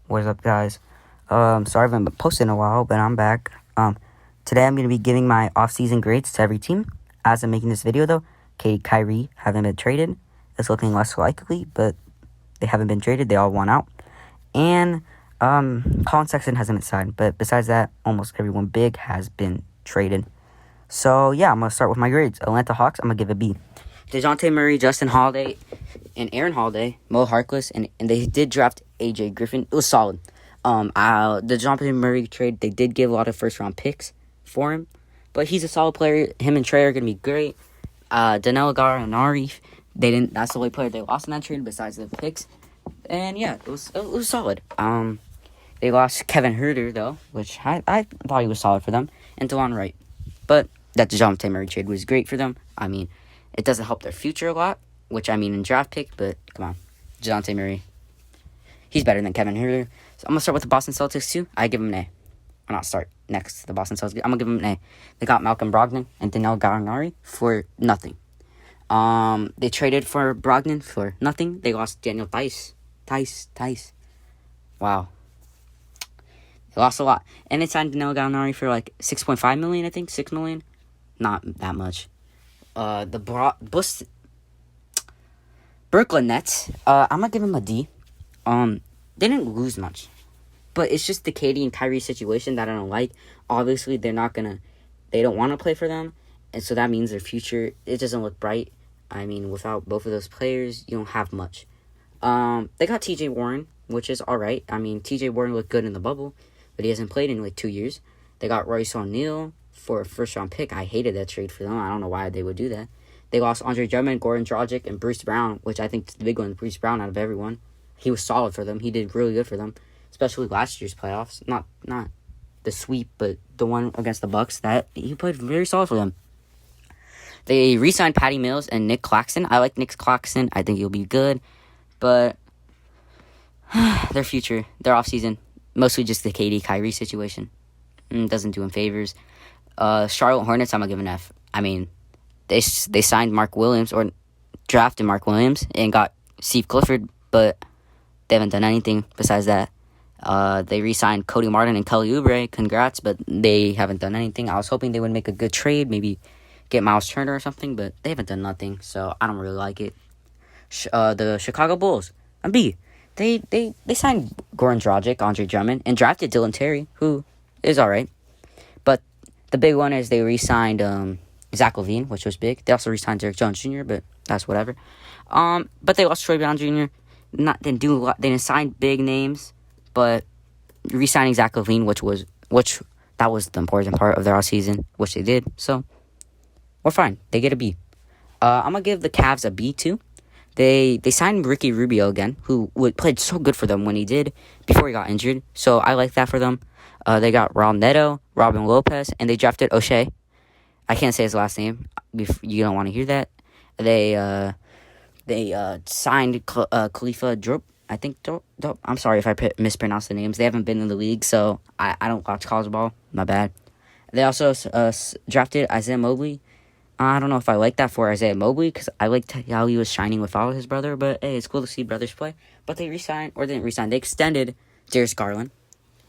What's up, guys? Sorry I haven't been posting in a while, but I'm back. Today I'm going to be giving my off-season grades to every team. As I'm making this video, though, Kyrie haven't been traded. It's looking less likely, but they haven't been traded. They all won out. And Colin Sexton hasn't been signed, but besides that, almost everyone big has been traded. So, yeah, I'm going to start with my grades. Atlanta Hawks, I'm going to give a B. DeJounte Murray, Justin Holiday, and Aaron Holiday, Mo Harkless, and they did draft A.J. Griffin. It was solid. The DeJounte Murray trade, they did give a lot of first-round picks for him, but he's a solid player. Him and Trey are going to be great. Danilo Gallinari, that's the only player they lost in that trade besides the picks. And, yeah, it was solid. They lost Kevin Huerter, though, which I thought he was solid for them, and DeLon Wright. But that DeJounte Murray trade was great for them. I mean, it doesn't help their future a lot, which I mean in draft pick, but come on. DeJounte Murray, he's better than Kevin Huerter. So I'm going to start with the Boston Celtics, too. I give him an A. I'll not start next to the Boston Celtics. I'm going to give him an A. They got Malcolm Brogdon and Danilo Gallinari for nothing. They traded for Brogdon for nothing. They lost Daniel Tice. Wow. They lost a lot. And they signed Danilo Gallinari for like $6.5 million, I think. $6 million. Not that much. Brooklyn Nets, I'm going to give them a D. They didn't lose much. But it's just the KD and Kyrie situation that I don't like. Obviously, they don't want to play for them. And so that means their future, it doesn't look bright. I mean, without both of those players, you don't have much. They got TJ Warren, which is alright. I mean, TJ Warren looked good in the bubble, but he hasn't played in like 2 years. They got Royce O'Neal for a first-round pick. I hated that trade for them. I don't know why they would do that. They lost Andre Drummond, Goran Dragic, and Bruce Brown, which I think is the big one, Bruce Brown out of everyone. He was solid for them. He did really good for them, especially last year's playoffs. Not the sweep, but the one against the Bucks. That he played very solid for them. They re-signed Patty Mills and Nick Claxton. I like Nick Claxton. I think he'll be good, but their future, their offseason, mostly just the KD Kyrie situation. Doesn't do him favors. Charlotte Hornets, I'm going to give an F. I mean, they signed Mark Williams, or drafted Mark Williams, and got Steve Clifford, but they haven't done anything besides that. They re-signed Cody Martin and Kelly Oubre. Congrats, but they haven't done anything. I was hoping they would make a good trade, maybe get Miles Turner or something, but they haven't done nothing, so I don't really like it. The Chicago Bulls, a B. They signed Goran Dragic, Andre Drummond, and drafted Dylan Terry, who is alright. But the big one is they re-signed Zach LaVine, which was big. They also re-signed Derek Jones Jr., but that's whatever. But they lost Troy Brown Jr. They didn't sign big names, but re-signing Zach LaVine, which that was the important part of their offseason, which they did. So we're fine. They get a B. I'm gonna give the Cavs a B too. They signed Ricky Rubio again, who played so good for them when he did before he got injured. So I like that for them. They got Raul Neto, Robin Lopez, and they drafted O'Shea. I can't say his last name. You don't want to hear that. They signed Khalifa Diop. I think Diop. I'm sorry if I mispronounced the names. They haven't been in the league, so I don't watch college ball. My bad. They also drafted Isaiah Mobley. I don't know if I like that for Isaiah Mobley, because I liked how he was shining without his brother, but hey, it's cool to see brothers play. But they they extended Darius Garland,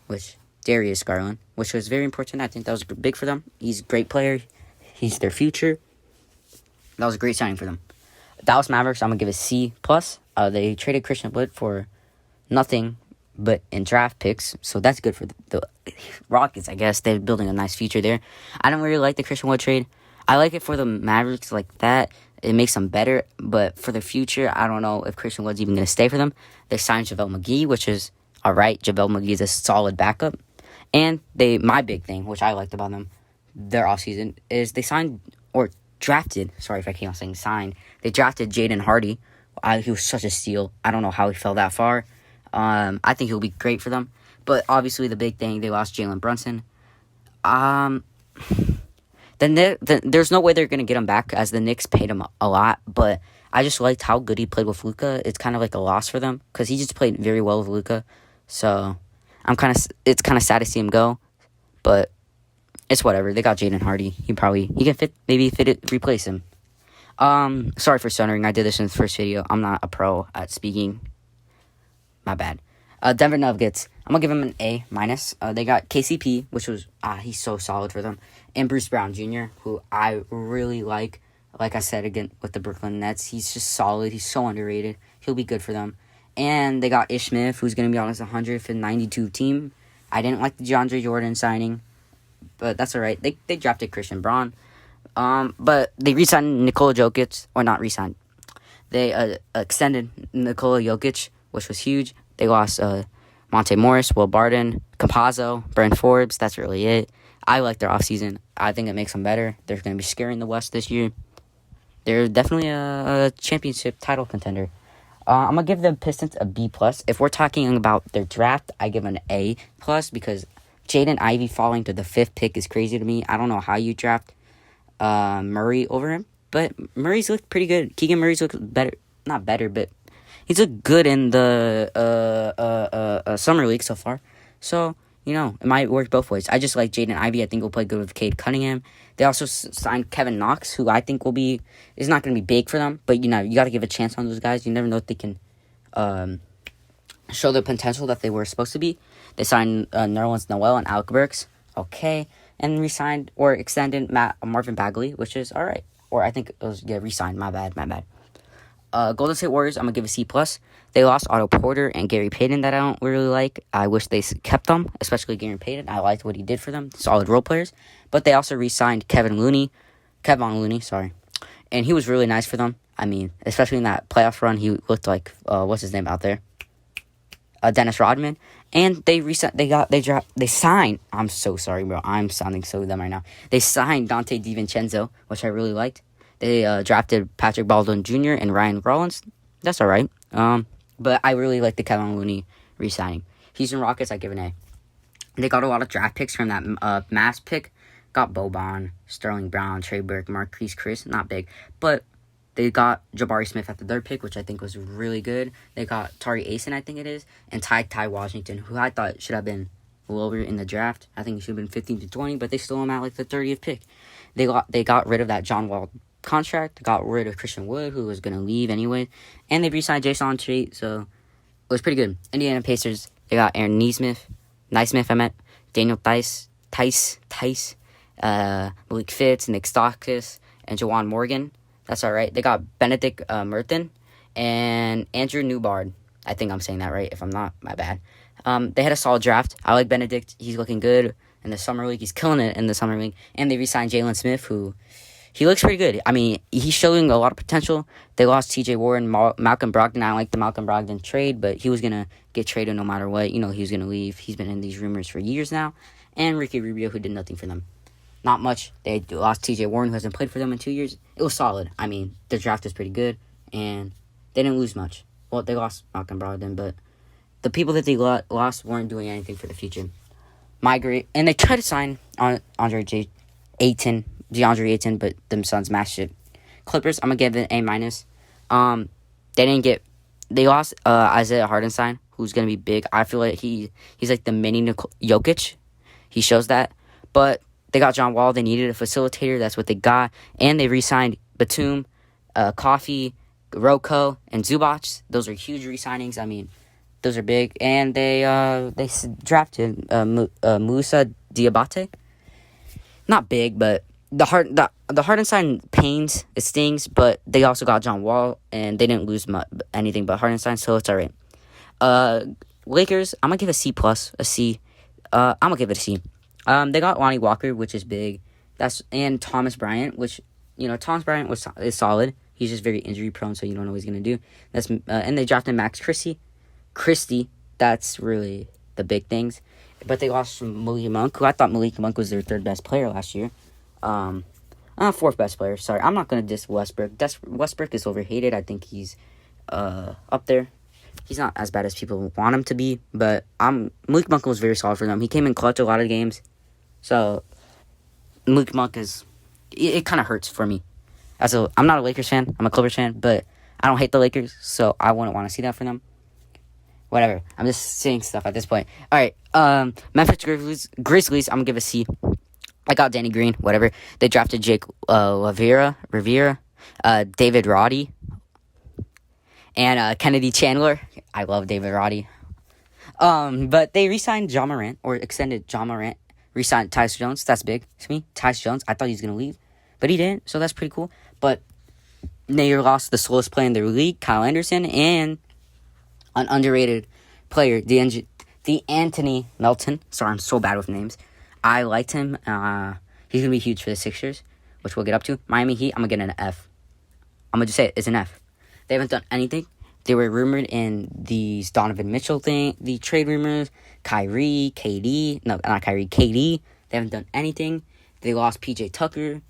which was very important. I think that was big for them. He's a great player. He's their future. That was a great signing for them. Dallas Mavericks, I'm going to give a C+. They traded Christian Wood for nothing but in draft picks, so that's good for the Rockets, I guess. They're building a nice future there. I don't really like the Christian Wood trade. I like it for the Mavericks like that. It makes them better, but for the future, I don't know if Christian Wood's even going to stay for them. They signed JaVale McGee, which is all right. JaVale McGee is a solid backup. And my big thing, which I liked about them, their offseason, is they drafted, sorry if I keep on saying signed, they drafted Jaden Hardy. He was such a steal. I don't know how he fell that far. I think he'll be great for them. But obviously the big thing, they lost Jalen Brunson. Then there's no way they're going to get him back, as the Knicks paid him a lot. But I just liked how good he played with Luka. It's kind of like a loss for them, because he just played very well with Luka. So it's kind of sad to see him go. But it's whatever. They got Jaden Hardy. He can replace him. Sorry for stuttering. I did this in the first video. I'm not a pro at speaking. My bad. Denver Nuggets. I'm gonna give them an A minus. They got KCP, which was he's so solid for them, and Bruce Brown Jr., who I really like. Like I said again with the Brooklyn Nets, he's just solid. He's so underrated. He'll be good for them. And they got Ish Smith, who's gonna be on his 192 team. I didn't like the DeAndre Jordan signing, but that's all right. They drafted Christian Braun, but they re-signed Nikola Jokic, or not re-signed. They extended Nikola Jokic, which was huge. They lost Monte Morris, Will Barton, Campazzo, Brent Forbes. That's really it. I like their offseason. I think it makes them better. They're going to be scaring the West this year. They're definitely a championship title contender. I'm going to give the Pistons a B+. If we're talking about their draft, I give an A+, because Jaden Ivey falling to the 5th pick is crazy to me. I don't know how you draft Murray over him, but Murray's looked pretty good. Keegan Murray's looked better. Not better, but he's looked good in the summer league so far. So, it might work both ways. I just like Jaden Ivey. I think will play good with Cade Cunningham. They also signed Kevin Knox, who I think is not going to be big for them. But, you got to give a chance on those guys. You never know if they can show the potential that they were supposed to be. They signed Nerlens Noel and Alec Burks. Okay. And re-signed or extended Marvin Bagley, which is all right. Or I think it was, re-signed. My bad. Golden State Warriors, I'm going to give a C+. They lost Otto Porter and Gary Payton that I don't really like. I wish they kept them, especially Gary Payton. I liked what he did for them. Solid role players. But they also re-signed Kevon Looney, and he was really nice for them. I mean, especially in that playoff run, he looked like, what's his name out there? Dennis Rodman. And they signed, I'm so sorry, bro. I'm sounding so dumb right now. They signed Dante DiVincenzo, which I really liked. They drafted Patrick Baldwin Jr. and Ryan Rollins. That's all right. But I really like the Kevon Looney re-signing. Houston Rockets, I give an A. They got a lot of draft picks from that mass pick. Got Boban, Sterling Brown, Trey Burke, Marquise Chris. Not big. But they got Jabari Smith at the 3rd pick, which I think was really good. They got Tari Eason, I think it is, and Ty Washington, who I thought should have been lower in the draft. I think he should have been 15 to 20, but they stole him at like the 30th pick. They got rid of that John Wall contract, got rid of Christian Wood, who was going to leave anyway, and they re-signed Jason Tate, so it was pretty good. Indiana Pacers, they got Aaron Naismith, Daniel Tice, Malik Fitz, Nick Stauskas, and Jawan Morgan. That's all right. They got Benedict Merton and Andrew Newbard. I think I'm saying that right. If I'm not, my bad. They had a solid draft. I like Benedict. He's looking good in the summer league. He's killing it in the summer league. And they re-signed Jalen Smith, who he looks pretty good. I mean, he's showing a lot of potential. They lost T.J. Warren, Malcolm Brogdon. I don't like the Malcolm Brogdon trade, but he was going to get traded no matter what. He was going to leave. He's been in these rumors for years now. And Ricky Rubio, who did nothing for them. Not much. They lost T.J. Warren, who hasn't played for them in 2 years. It was solid. I mean, the draft was pretty good, and they didn't lose much. Well, they lost Malcolm Brogdon, but the people that they lost weren't doing anything for the future. And they tried to sign DeAndre Ayton, but them Suns matched it. Clippers, I'm going to give it an A-. They lost Isaiah Hartenstein, who's going to be big. I feel like he's like the mini Jokic. He shows that. But they got John Wall. They needed a facilitator. That's what they got. And they re-signed Batum, Coffee, Rocco, and Zubac. Those are huge re-signings. I mean, those are big. And they drafted Musa Diabate. Not big, but the Hartenstein pains. It stings, but they also got John Wall, and they didn't lose anything but Hartenstein, so it's all right. Lakers, I'm going to give a C+, a C. I'm going to give it a C. They got Lonnie Walker, which is big. And Thomas Bryant, which, Thomas Bryant is solid. He's just very injury prone, so you don't know what he's going to do. And they drafted Max Christie. That's really the big things. But they lost from Malik Monk, who I thought Malik Monk was their 3rd best player last year. 4th best player. Sorry, I'm not going to diss Westbrook. Westbrook is overhated. I think he's up there. He's not as bad as people want him to be, but Malik Monk was very solid for them. He came in clutch a lot of games. So, Malik Monk it kind of hurts for me. I'm not a Lakers fan. I'm a Clippers fan, but I don't hate the Lakers, so I wouldn't want to see that for them. Whatever. I'm just saying stuff at this point. All right. Memphis Grizzlies, I'm going to give a C. I got Danny Green, whatever. They drafted Jake Rivera, David Roddy, and Kennedy Chandler. I love David Roddy. But they re-signed John Morant, or extended John Morant, re-signed Tyus Jones. That's big to me. Tyus Jones, I thought he was going to leave, but he didn't, so that's pretty cool. But they lost the slowest player in their league, Kyle Anderson, and an underrated player, Anthony Melton. Sorry, I'm so bad with names. I liked him. He's going to be huge for the Sixers, which we'll get up to. Miami Heat, I'm going to get an F. I'm going to just say it, it's an F. They haven't done anything. They were rumored in these Donovan Mitchell thing, the trade rumors. KD. They haven't done anything. They lost PJ Tucker.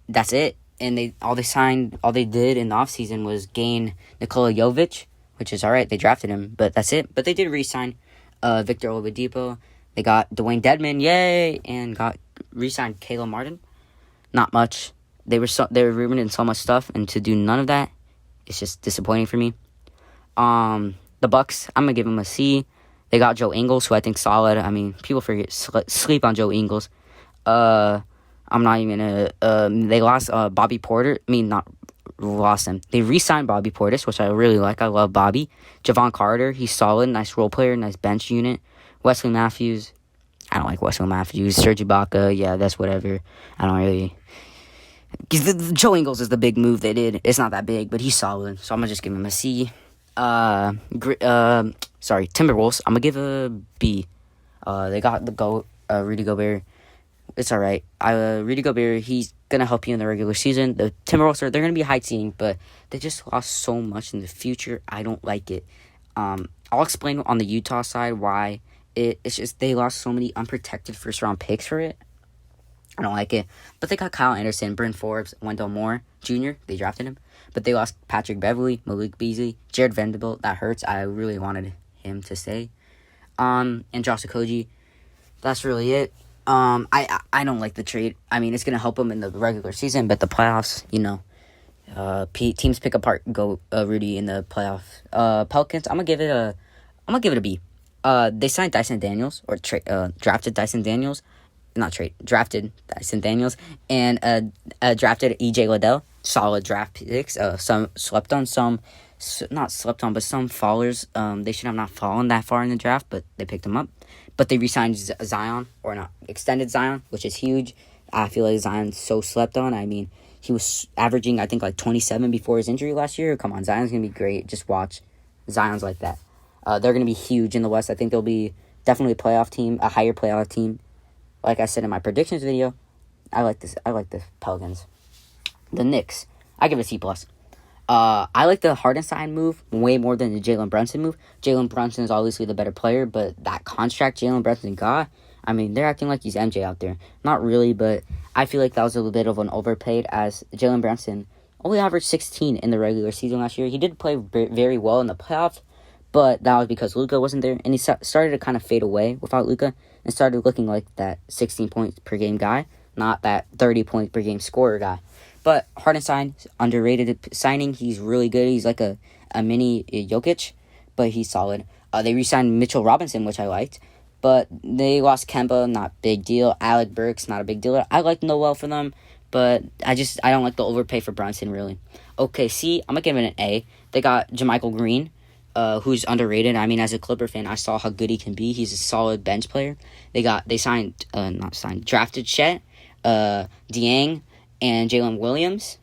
That's it. And all they did in the offseason was gain Nikola Jovic, which is all right. They drafted him, but that's it. But they did re-sign Victor Oladipo. They got Dwayne Dedmon, yay, and got re-signed Caleb Martin. Not much. They were rumored in so much stuff, and to do none of that, it's just disappointing for me. The Bucks, I'm gonna give them a C. They got Joe Ingles, who I think solid. I mean, people sleep on Joe Ingles. I'm not even gonna. They lost Bobby Porter. I mean, not lost him. They re-signed Bobby Portis, which I really like. I love Bobby. Javon Carter, he's solid, nice role player, nice bench unit. Wesley Matthews, I don't like Wesley Matthews. Serge Ibaka, yeah, that's whatever. I don't really. Joe Ingles is the big move they did. It's not that big, but he's solid. So I'm going to just give him a C. Timberwolves. I'm going to give a B. They got the GOAT, Rudy Gobert. It's all right. Rudy Gobert, he's going to help you in the regular season. The Timberwolves, they're going to be high seeding, but they just lost so much in the future. I don't like it. I'll explain on the Utah side why. It's just they lost so many unprotected first-round picks for it. I don't like it. But they got Kyle Anderson, Bryn Forbes, Wendell Moore Jr. They drafted him. But they lost Patrick Beverley, Malik Beasley, Jared Vanderbilt. That hurts. I really wanted him to stay. And Josh Okogie. That's really it. I don't like the trade. I mean, it's going to help them in the regular season, but the playoffs, teams pick apart Rudy in the playoffs. Pelicans, I'm going to give it a B. They signed Dyson Daniels, or drafted Dyson Daniels. Drafted Dyson Daniels, and drafted E.J. Liddell. Solid draft picks. Some slept on, not slept on, but some fallers. They should have not fallen that far in the draft, but they picked them up. But they re-signed Zion, or not, extended Zion, which is huge. I feel like Zion's so slept on. I mean, he was averaging, I think, like 27 before his injury last year. Come on, Zion's going to be great. Just watch. Zion's like that. They're going to be huge in the West. I think they'll be definitely a playoff team, a higher playoff team. Like I said in my predictions video, I like this. I like the Pelicans. The Knicks, I give it a C+. I like the Hardenstein move way more than the Jalen Brunson move. Jalen Brunson is obviously the better player, but that contract Jalen Brunson got, I mean, they're acting like he's MJ out there. Not really, but I feel like that was a little bit of an overpaid, as Jalen Brunson only averaged 16 in the regular season last year. He did play very well in the playoffs, but that was because Luka wasn't there, and he started to kind of fade away without Luka, and started looking like that 16 points per game guy, not that 30 points per game scorer guy. But Hardenstein, underrated signing. He's really good. He's like a mini Jokic, but he's solid. They re-signed Mitchell Robinson, which I liked, but they lost Kemba, not big deal. Alec Burks, not a big deal. I like Noel for them, but I don't like the overpay for Brunson, really. Okay, C, I'm going to give it an A. They got JaMychal Green, who's underrated. I mean, as a Clipper fan, I saw how good he can be. He's a solid bench player. Drafted Chet, Dieng, and Jalen Williams,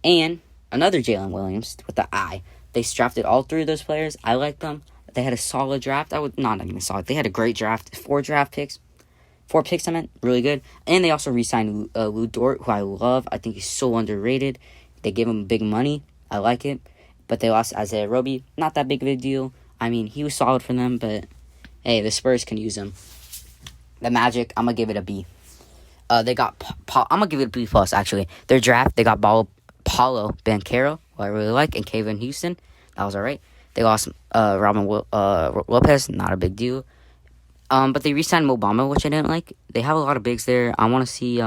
and another Jalen Williams with the I. They drafted all three of those players. I like them. They had a solid draft. Not even solid. They had a great draft. 4 picks, I meant. Really good. And they also re-signed Lou Dort, who I love. I think he's so underrated. They gave him big money. I like it. But they lost Isaiah Roby. Not that big of a deal. I mean, he was solid for them, but hey, the Spurs can use him. The Magic, I'm going to give it a B. They got I'm going to give it a B+, actually. Their draft, they got Paolo Banchero, who I really like, and Kevin Houston. That was all right. They lost Robin Lopez, not a big deal. But they re-signed Mo Bamba, which I didn't like. They have a lot of bigs there. I want to see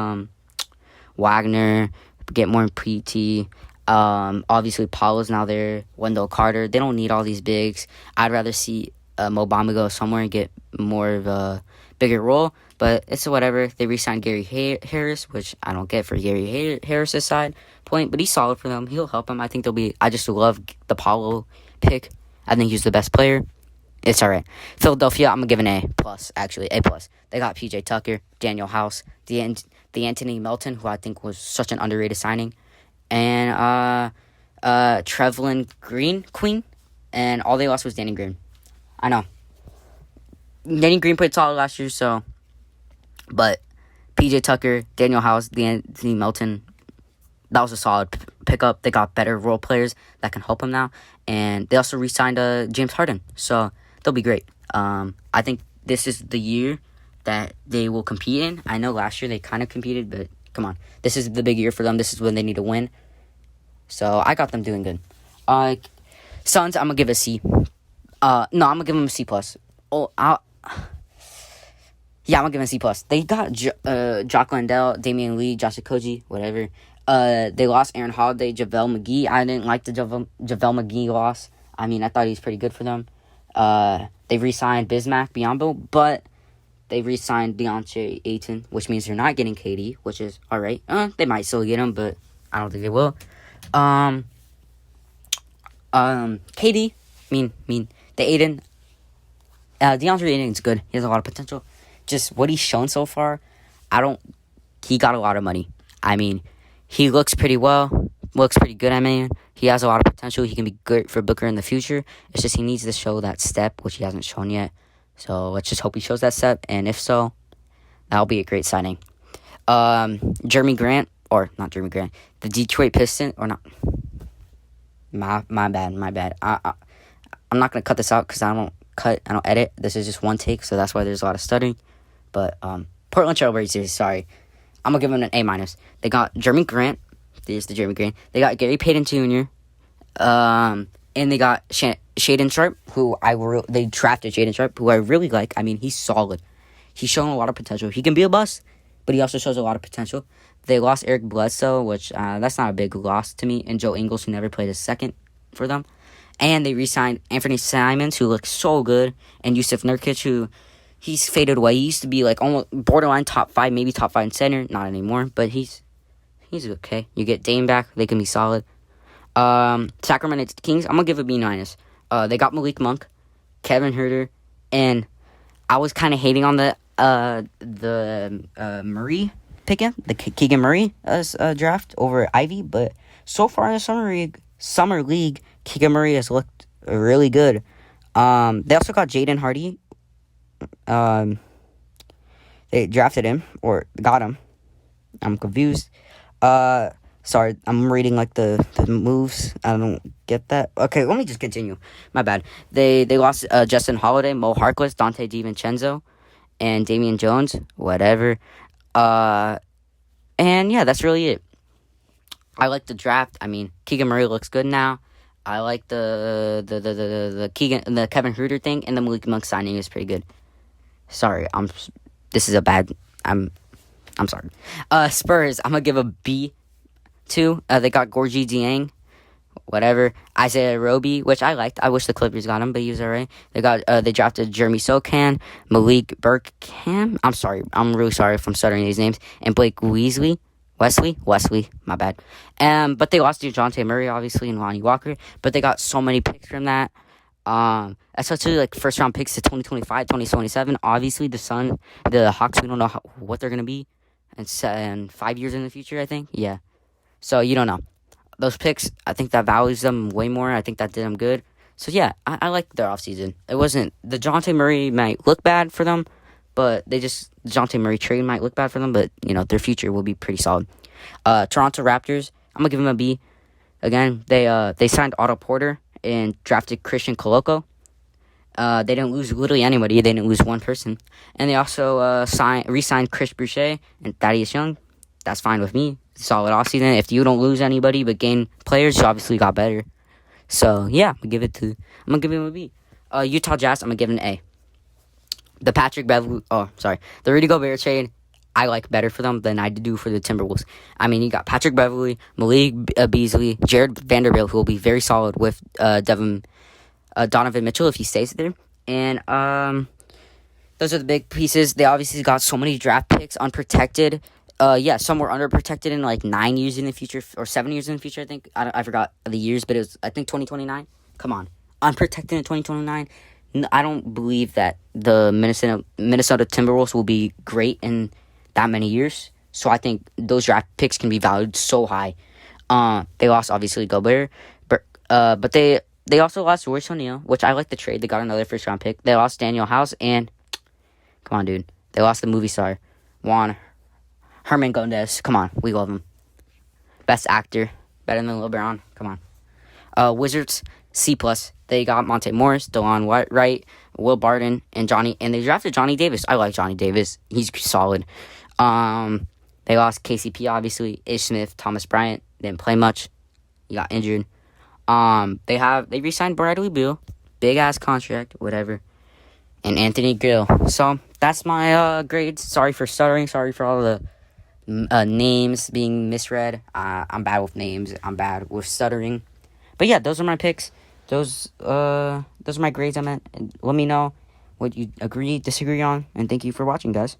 Wagner get more in PT. Obviously, Paolo's now there. Wendell Carter. They don't need all these bigs. I'd rather see Mo Bamba go somewhere and get more of a bigger role. But it's whatever. They re-signed Gary Harris, which I don't get for Gary Harris's side point. But he's solid for them. He'll help them. I just love the Paolo pick. I think he's the best player It's all right. Philadelphia, I'm gonna give an A plus. Actually, A plus. They got PJ Tucker, Daniel House, the Anthony Melton, who I think was such an underrated signing, and Trevlin Queen, and all they lost was Danny Green. I know. Danny Green played solid last year, so, but PJ Tucker, Daniel House, the Anthony Melton, that was a solid pickup. They got better role players that can help them now, and they also re-signed James Harden, so they'll be great. I think this is the year that they will compete in. I know last year they kind of competed, but come on, this is the big year for them. This is when they need to win. So I got them doing good. Suns, I'm gonna give a C. No, I'm gonna give them a C plus. Yeah, I'm gonna give them a C plus. They got Jock Landale, Damian Lee, Josh Okogie, whatever. They lost Aaron Holiday, JaVale McGee. I didn't like the JaVale McGee loss. I mean, I thought he was pretty good for them. They re-signed Bismack Biyombo, but they re-signed DeAndre Ayton, which means they're not getting KD, which is all right. They might still get him, but I don't think they will. KD, the Ayton, DeAndre Ayton's good. He has a lot of potential. Just what he's shown so far, he got a lot of money. I mean, he looks pretty good. I mean, he has a lot of potential. He can be good for Booker in the future. It's just he needs to show that step, which he hasn't shown yet. So let's just hope he shows that step. And if so, that'll be a great signing. Jeremy Grant, or not Jeremy Grant, the Detroit Pistons, or not. My bad. I'm not gonna cut this out because I don't edit. This is just one take, so that's why there's a lot of stuttering. But Portland Trailblazers, sorry. I'm going to give them an A-. They got Jeremy Grant. There's the Jeremy Grant. They got Gary Payton Jr. And they got Shaedon Sharpe, they drafted Shaedon Sharpe, who I really like. I mean, he's solid. He's shown a lot of potential. He can be a bust, but he also shows a lot of potential. They lost Eric Bledsoe, which that's not a big loss to me, and Joe Ingles, who never played a second for them. And they re-signed Anthony Simons, who looks so good, and Yusuf Nurkic, who he's faded away. He used to be like almost borderline top 5, maybe top 5 in center. Not anymore, but he's okay. You get Dame back, they can be solid. Sacramento Kings, I'm gonna give a B-. They got Malik Monk, Kevin Huerter, and I was kind of hating on the Murray picking, the Keegan Murray draft over Ivy, but so far in the summer league, Keegan Murray has looked really good. They also got Jaden Hardy. They drafted him or got him. I'm confused. Sorry, I'm reading like the moves. I don't get that. Okay, let me just continue. My bad. They lost Justin Holiday, Mo Harkless, Dante DiVincenzo, and Damian Jones. Whatever. And yeah, that's really it. I like the draft. I mean, Keegan Murray looks good now. I like the Kevin Huerter thing, and the Malik Monk signing is pretty good. Sorry, I'm sorry. Spurs, I'm gonna give a B to. They got Gorgie Dieng, whatever. Isaiah Roby, which I liked. I wish the Clippers got him, but he was alright. They drafted Jeremy Sokan, Malik Burkham. I'm sorry. I'm really sorry if I'm stuttering these names. And Blake Wesley, my bad. But they lost DeJounte Murray, obviously, and Lonnie Walker. But they got so many picks from that. Especially like first round picks to 2025, 2027. Obviously, the Hawks, we don't know what they're gonna be, and 5 years in the future, I think. Yeah. So you don't know. Those picks, I think that values them way more. I think that did them good. So yeah, I like their offseason. It wasn't the DeJounte Murray might look bad for them, but DeJounte Murray trade might look bad for them, but you know their future will be pretty solid. Toronto Raptors, I'm gonna give them a B. Again, they signed Otto Porter and drafted Christian Coloco. They didn't lose literally anybody. They didn't lose one person. And they also re-signed Chris Boucher and Thaddeus Young. That's fine with me. Solid offseason. If you don't lose anybody but gain players, you obviously got better. So, yeah, I'm going to give him a B. Utah Jazz, I'm going to give it an A. The Rudy Gobert trade, I like better for them than I do for the Timberwolves. I mean, you got Patrick Beverley, Malik Beasley, Jared Vanderbilt, who will be very solid with Donovan Mitchell if he stays there. And those are the big pieces. They obviously got so many draft picks unprotected. Some were underprotected in like 9 years in the future, or 7 years in the future, I think. I forgot the years, but it was, I think, 2029. Come on. Unprotected in 2029. I don't believe that the Minnesota Timberwolves will be great in that many years. So I think those draft picks can be valued so high. They lost obviously Gobert, but they also lost Royce O'Neal, which I like the trade. They got another first round pick. They lost Daniel House and come on, dude. They lost the movie star Juan Herman Gondez. Come on, we love him. Best actor, better than LeBron. Come on. Wizards C+. They got Monte Morris, DeLon Wright, Will Barton, and they drafted Johnny Davis. I like Johnny Davis. He's solid. They lost KCP, obviously. Ish Smith, Thomas Bryant didn't play much. He got injured. They re-signed Bradley Beal, big ass contract, whatever, and Anthony Gill. So that's my grades. Sorry for stuttering. Sorry for all the names being misread. I'm bad with names. I'm bad with stuttering. But yeah, those are my picks. Those are my grades. And let me know what you agree, disagree on, and thank you for watching, guys.